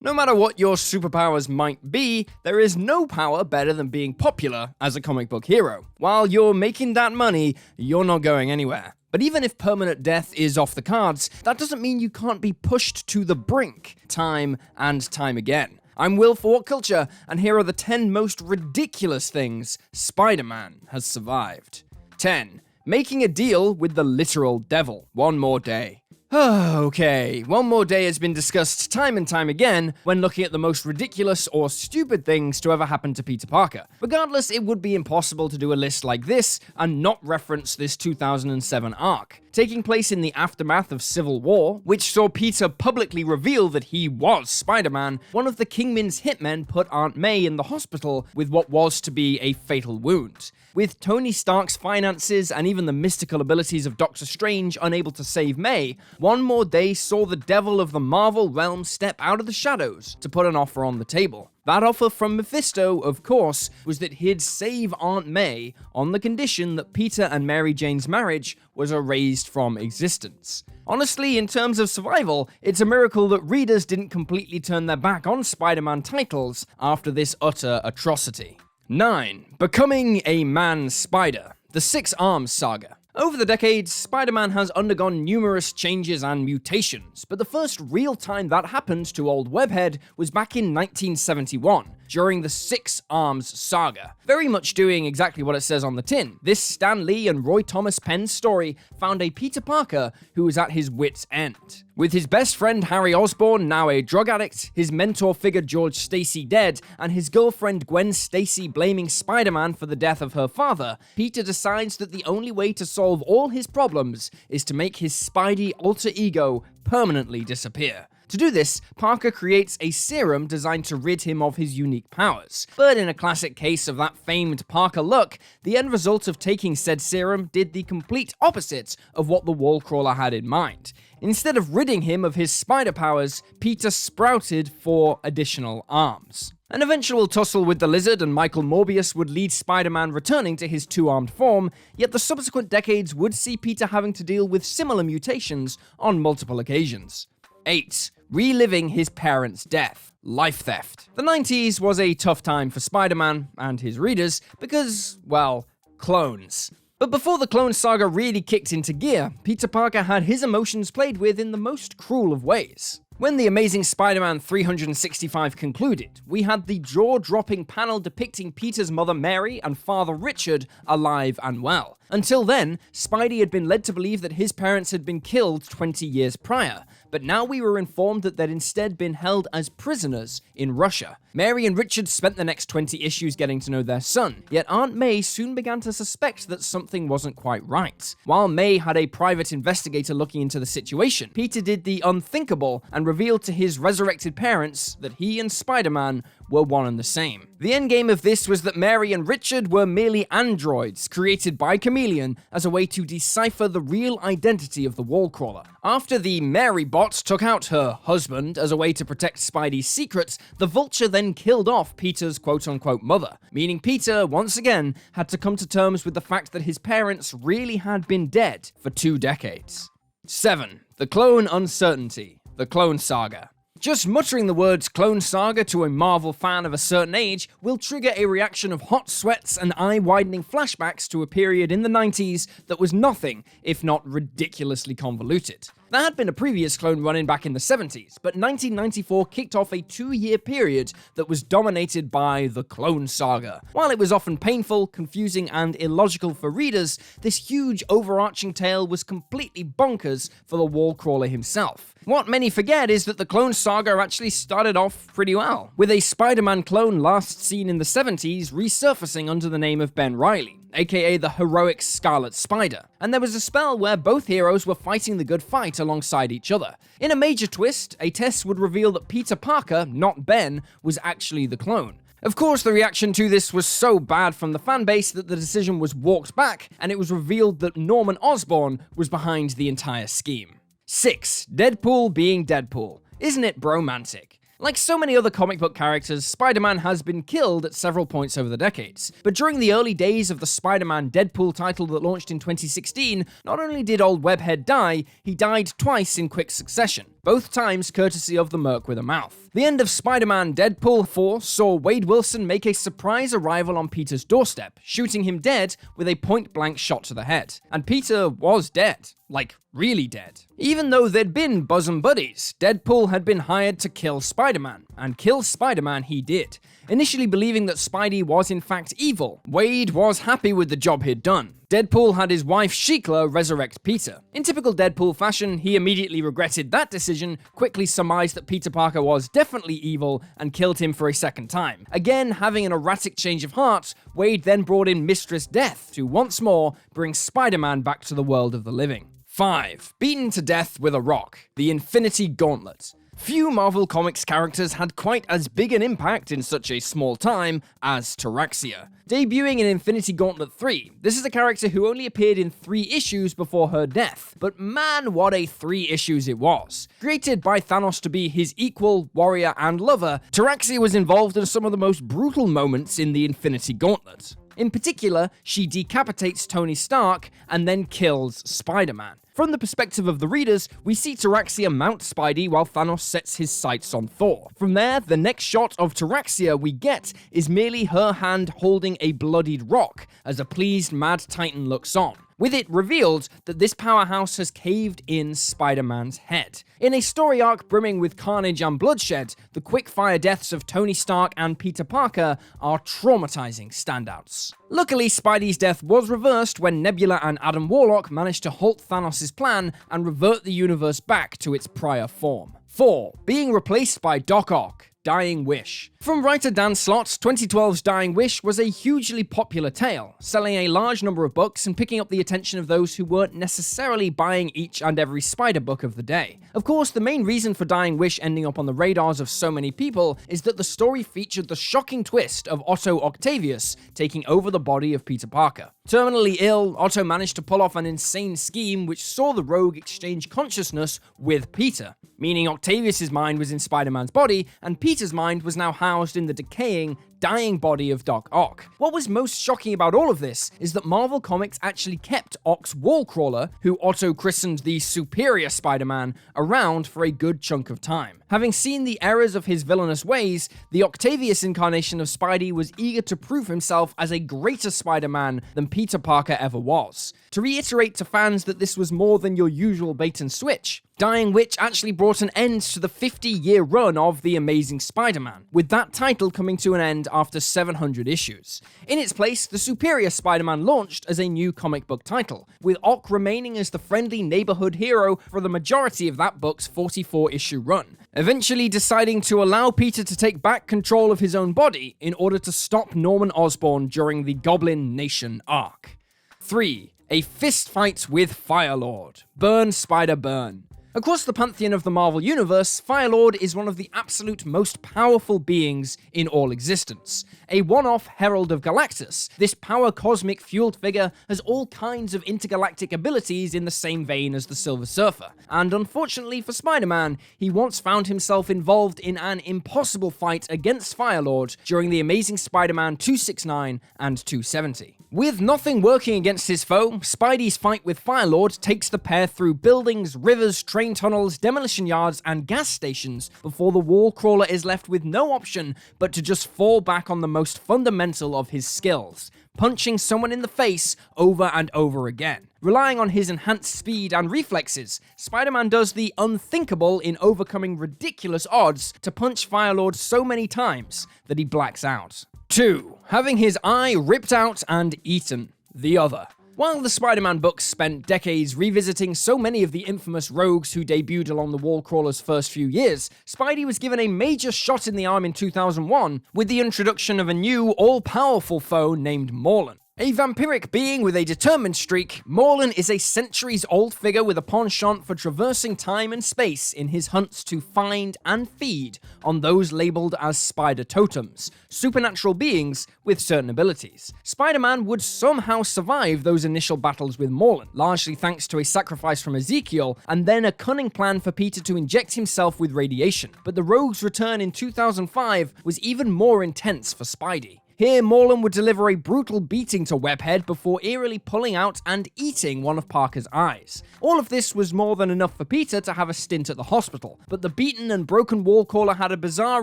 No matter what your superpowers might be, there is no power better than being popular as a comic book hero. While you're making that money, you're not going anywhere. But even if permanent death is off the cards, that doesn't mean you can't be pushed to the brink, time and time again. I'm Will for What Culture, and here are the 10 most ridiculous things Spider-Man has survived. 10. Making a deal with the literal devil. One more day. Okay, one more day has been discussed time and time again when looking at the most ridiculous or stupid things to ever happen to Peter Parker. Regardless, it would be impossible to do a list like this and not reference this 2007 arc, taking place in the aftermath of Civil War, which saw Peter publicly reveal that he was Spider-Man. One of the Kingpin's hitmen put Aunt May in the hospital with what was to be a fatal wound. With Tony Stark's finances and even the mystical abilities of Doctor Strange unable to save May, one more day saw the devil of the Marvel realm step out of the shadows to put an offer on the table. That offer from Mephisto, of course, was that he'd save Aunt May on the condition that Peter and Mary Jane's marriage was erased from existence. Honestly, in terms of survival, it's a miracle that readers didn't completely turn their back on Spider-Man titles after this utter atrocity. 9. Becoming a Man-Spider. The 6 Arms Saga. Over the decades, Spider-Man has undergone numerous changes and mutations, but the first real time that happened to old Webhead was back in 1971, during the 6 Arms Saga. Very much doing exactly what it says on the tin. This Stan Lee and Roy Thomas penned story found a Peter Parker who was at his wit's end. With his best friend Harry Osborn now a drug addict, his mentor figure George Stacy dead, and his girlfriend Gwen Stacy blaming Spider-Man for the death of her father, Peter decides that the only way to solve all his problems is to make his Spidey alter ego permanently disappear. To do this, Parker creates a serum designed to rid him of his unique powers. But in a classic case of that famed Parker luck, the end result of taking said serum did the complete opposite of what the Wallcrawler had in mind. Instead of ridding him of his spider powers, Peter sprouted 4 additional arms. An eventual tussle with the Lizard and Michael Morbius would lead Spider-Man returning to his 2-armed form, yet the subsequent decades would see Peter having to deal with similar mutations on multiple occasions. 8. Reliving his parents' death. Life theft. The 90s was a tough time for Spider-Man and his readers because, well, clones. But before the clone saga really kicked into gear, Peter Parker had his emotions played with in the most cruel of ways. When The Amazing Spider-Man 365 concluded, we had the jaw-dropping panel depicting Peter's mother Mary and father Richard alive and well. Until then, Spidey had been led to believe that his parents had been killed 20 years prior, but now we were informed that they'd instead been held as prisoners in Russia. Mary and Richard spent the next 20 issues getting to know their son, yet Aunt May soon began to suspect that something wasn't quite right. While May had a private investigator looking into the situation, Peter did the unthinkable and revealed to his resurrected parents that he and Spider-Man were one and the same. The endgame of this was that Mary and Richard were merely androids created by Chameleon as a way to decipher the real identity of the Wallcrawler. After the Mary bot took out her husband as a way to protect Spidey's secrets, the Vulture then killed off Peter's quote-unquote mother, meaning Peter, once again, had to come to terms with the fact that his parents really had been dead for 2 decades. 7. The Clone Uncertainty. The Clone Saga. Just muttering the words Clone Saga to a Marvel fan of a certain age will trigger a reaction of hot sweats and eye-widening flashbacks to a period in the 90s that was nothing if not ridiculously convoluted. There had been a previous clone run-in back in the 70s, but 1994 kicked off a 2-year period that was dominated by the Clone Saga. While it was often painful, confusing, and illogical for readers, this huge overarching tale was completely bonkers for the Wallcrawler himself. What many forget is that the Clone Saga actually started off pretty well, with a Spider-Man clone last seen in the 70s resurfacing under the name of Ben Reilly, aka the heroic Scarlet Spider, and there was a spell where both heroes were fighting the good fight alongside each other. In a major twist, a test would reveal that Peter Parker, not Ben, was actually the clone. Of course, the reaction to this was so bad from the fanbase that the decision was walked back, and it was revealed that Norman Osborn was behind the entire scheme. 6. Deadpool being Deadpool. Isn't it bromantic? Like so many other comic book characters, Spider-Man has been killed at several points over the decades. But during the early days of the Spider-Man Deadpool title that launched in 2016, not only did old Webhead die, he died twice in quick succession. both times courtesy of the Merc with a mouth. The end of Spider-Man Deadpool 4 saw Wade Wilson make a surprise arrival on Peter's doorstep, shooting him dead with a point-blank shot to the head. And Peter was dead. Like, really dead. Even though they'd been bosom buddies, Deadpool had been hired to kill Spider-Man, and kill Spider-Man he did. Initially believing that Spidey was in fact evil, Wade was happy with the job he'd done. Deadpool had his wife Shikla resurrect Peter. In typical Deadpool fashion, he immediately regretted that decision, quickly surmised that Peter Parker was definitely evil, and killed him for a second time. Again, having an erratic change of heart, Wade then brought in Mistress Death to once more bring Spider-Man back to the world of the living. 5. Beaten to death with a rock. The Infinity Gauntlet. Few Marvel Comics characters had quite as big an impact in such a small time as Taraxia. Debuting in Infinity Gauntlet 3, this is a character who only appeared in 3 issues before her death, but man, what a 3 issues it was. Created by Thanos to be his equal, warrior, and lover, Taraxia was involved in some of the most brutal moments in the Infinity Gauntlet. In particular, she decapitates Tony Stark and then kills Spider-Man. From the perspective of the readers, we see Taraxia mount Spidey while Thanos sets his sights on Thor. From there, the next shot of Taraxia we get is merely her hand holding a bloodied rock, as a pleased Mad Titan looks on. With it revealed that this powerhouse has caved in Spider-Man's head. In a story arc brimming with carnage and bloodshed, the quick-fire deaths of Tony Stark and Peter Parker are traumatizing standouts. Luckily, Spidey's death was reversed when Nebula and Adam Warlock managed to halt Thanos' plan and revert the universe back to its prior form. 4. Being replaced by Doc Ock. Dying Wish. From writer Dan Slott's 2012's Dying Wish was a hugely popular tale, selling a large number of books and picking up the attention of those who weren't necessarily buying each and every Spider book of the day. Of course, the main reason for Dying Wish ending up on the radars of so many people is that the story featured the shocking twist of Otto Octavius taking over the body of Peter Parker. Terminally ill, Otto managed to pull off an insane scheme which saw the Rogue exchange consciousness with Peter, meaning Octavius' mind was in Spider-Man's body and Peter's mind was now housed in the decaying, dying body of Doc Ock. What was most shocking about all of this is that Marvel Comics actually kept Ock's Wallcrawler, who Otto christened the Superior Spider-Man, around for a good chunk of time. Having seen the errors of his villainous ways, the Octavius incarnation of Spidey was eager to prove himself as a greater Spider-Man than Peter Parker ever was. To reiterate to fans that this was more than your usual bait and switch, Dying Witch actually brought an end to the 50-year run of The Amazing Spider-Man, with that title coming to an end after 700 issues. In its place, The Superior Spider-Man launched as a new comic book title, with Ock remaining as the friendly neighborhood hero for the majority of that book's 44-issue run, eventually deciding to allow Peter to take back control of his own body in order to stop Norman Osborn during the Goblin Nation arc. 3. A fist fight with FIRELORD. Burn, Spider, burn. Across the pantheon of the Marvel Universe, FIRELORD is one of the absolute most powerful beings in all existence. A one-off Herald of Galactus, this power cosmic fueled figure has all kinds of intergalactic abilities in the same vein as the Silver Surfer, and unfortunately for Spider-Man, he once found himself involved in an impossible fight against FIRELORD during the Amazing Spider-Man 269 and 270. With nothing working against his foe, Spidey's fight with FIRELORD takes the pair through buildings, rivers, train tunnels, demolition yards, and gas stations before the Wallcrawler is left with no option but to just fall back on the most fundamental of his skills, punching someone in the face over and over again. Relying on his enhanced speed and reflexes, Spider-Man does the unthinkable in overcoming ridiculous odds to punch FIRELORD so many times that he blacks out. 2. Having his eye ripped out and eaten. The Other. While the Spider-Man books spent decades revisiting so many of the infamous rogues who debuted along the Wallcrawler's first few years, Spidey was given a major shot in the arm in 2001 with the introduction of a new, all-powerful foe named Morlun. A vampiric being with a determined streak, Morlun is a centuries-old figure with a penchant for traversing time and space in his hunts to find and feed on those labeled as spider totems, supernatural beings with certain abilities. Spider-Man would somehow survive those initial battles with Morlun, largely thanks to a sacrifice from Ezekiel, and then a cunning plan for Peter to inject himself with radiation. But the Rogue's return in 2005 was even more intense for Spidey. Here, Morlun would deliver a brutal beating to Webhead before eerily pulling out and eating one of Parker's eyes. All of this was more than enough for Peter to have a stint at the hospital, but the beaten and broken wall caller had a bizarre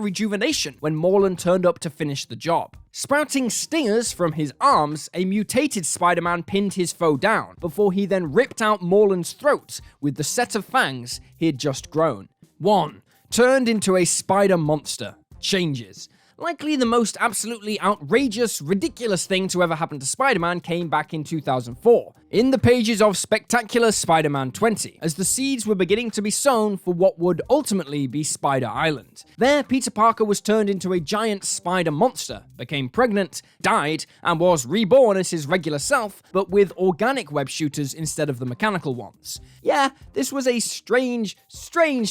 rejuvenation when Morlun turned up to finish the job. Sprouting stingers from his arms, a mutated Spider-Man pinned his foe down, before he then ripped out Morlun's throat with the set of fangs he had just grown. 1. Turned into a spider monster. Changes. Likely the most absolutely outrageous, ridiculous thing to ever happen to Spider-Man came back in 2004, in the pages of Spectacular Spider-Man 20, as the seeds were beginning to be sown for what would ultimately be Spider Island. There, Peter Parker was turned into a giant spider monster, became pregnant, died, and was reborn as his regular self, but with organic web shooters instead of the mechanical ones. Yeah, this was a strange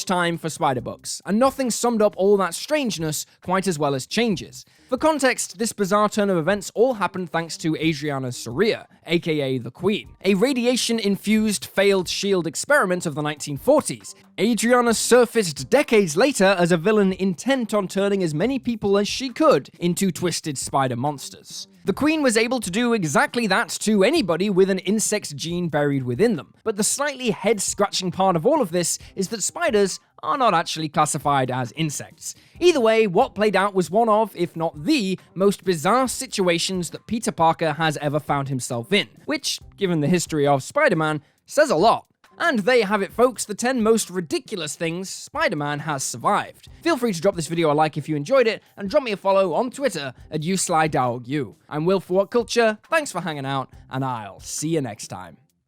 time for Spider books, and nothing summed up all that strangeness quite as well as changes. For context, this bizarre turn of events all happened thanks to Adriana Soria, aka the Queen, a radiation-infused failed S.H.I.E.L.D. experiment of the 1940s. Adriana surfaced decades later as a villain intent on turning as many people as she could into twisted spider monsters. The Queen was able to do exactly that to anybody with an insect gene buried within them, but the slightly head-scratching part of all of this is that spiders are not actually classified as insects. Either way, what played out was one of, if not the, most bizarre situations that Peter Parker has ever found himself in, which, given the history of Spider-Man, says a lot. And there you have it, folks, the 10 most ridiculous things Spider-Man has survived. Feel free to drop this video a like if you enjoyed it, and drop me a follow on Twitter at YouSlyDowgU. I'm Will for What Culture, thanks for hanging out, and I'll see you next time.